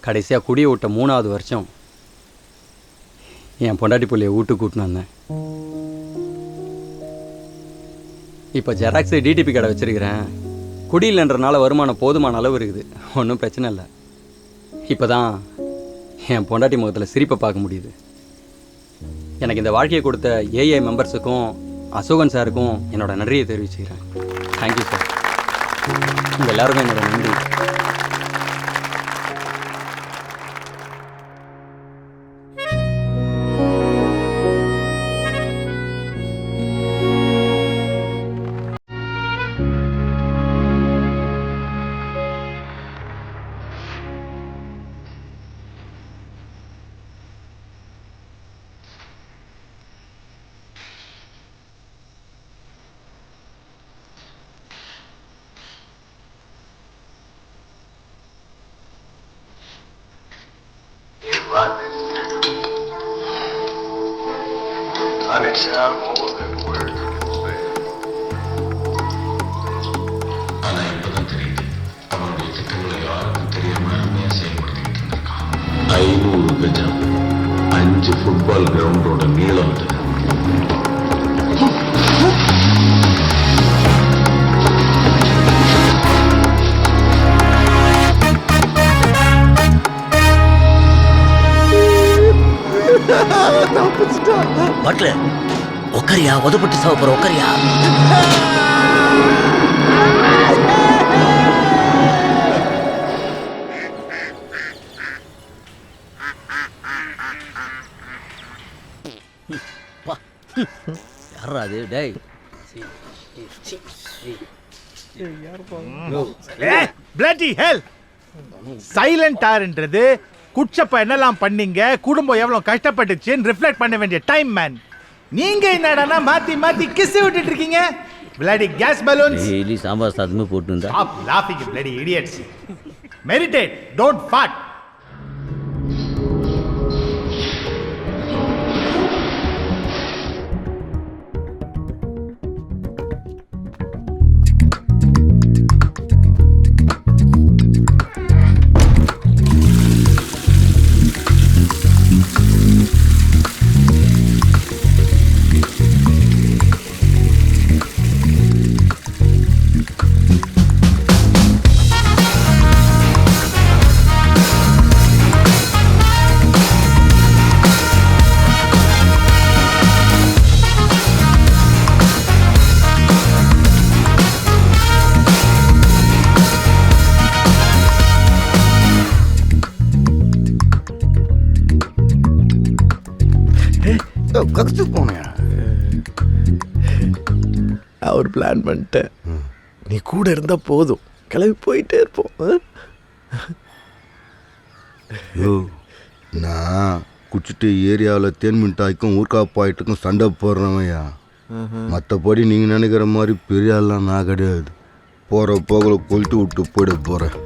கடைசியாக குடியை விட்ட 3வது வருஷம் என் பொண்டாட்டி பிள்ளைய வீட்டுக்கு கூட்டின்னு வந்தேன். இப்போ ஜெராக்ஸ் டிடிபி கடை வச்சுருக்கிறேன். குடியில்ன்றனால வருமானம் போதுமான அளவு இருக்குது, ஒன்றும் பிரச்சனை இல்லை. இப்போ தான் என் பொண்டாட்டி முகத்தில் சிரிப்பை பார்க்க முடியுது. எனக்கு இந்த வாழ்க்கையை கொடுத்த ஏஐ மெம்பர்ஸுக்கும் அசோகன் சாருக்கும் என்னோட நன்றியை தெரிவிச்சுக்கிறேன். Thank you sir. உங்கள் எல்லாருக்கும் என்னோட நன்றி. I may sound more than words can say. ஆனா இப்பதான் தெரியுது அவனுடைய திட்டங்களை யாருக்கும் தெரியாம அருமையா செயல்படுத்திட்டு இருந்திருக்கான். 500 கஜம் 5 ஃபுட்பால் கிரவுண்டோட நீளம் அது. பட்லர் உக்கரியா, உதப்பட்டு சாப்பிட்ற உக்கரியா. யாரா அது? டேய் பிளட்டி ஹெல். சைலண்ட் ஆர்ன்றது குச்சப்ப என்னெல்லாம் பண்ணீங்க, குடும்பம் எவ்வளவு கஷ்டப்பட்டுச்சுன்னு ரிஃப்ளெக்ட் பண்ண வேண்டிய டைம் மேன். நீங்க என்னடா மாத்தி மாத்தி கிஸ் விட்டுட்டு இருக்கீங்க? bloody gas balloons. டெய்லி சாம்பார் சாதமே போட்டு இருந்தா. Stop laughing, you bloody idiots. Meditate, don't fart. கத்து போனியா? அவர் பிளான் பண்ணிட்டேன். நீ கூட இருந்தா போதும், கிளம்பி போயிட்டே இருப்போம். நான் குடிச்சிட்டு ஏரியாவில் தேன் மிட்டாய்க்கும் ஊர்கா பாயிட்டுக்கும் சண்டை போடுறவையா. மற்றபடி நீங்கள் நினைக்கிற மாதிரி பெரிய ஆள்லாம் நான் கிடையாது. போகிற போகல கொளுத்து விட்டு போயிட போகிறேன்.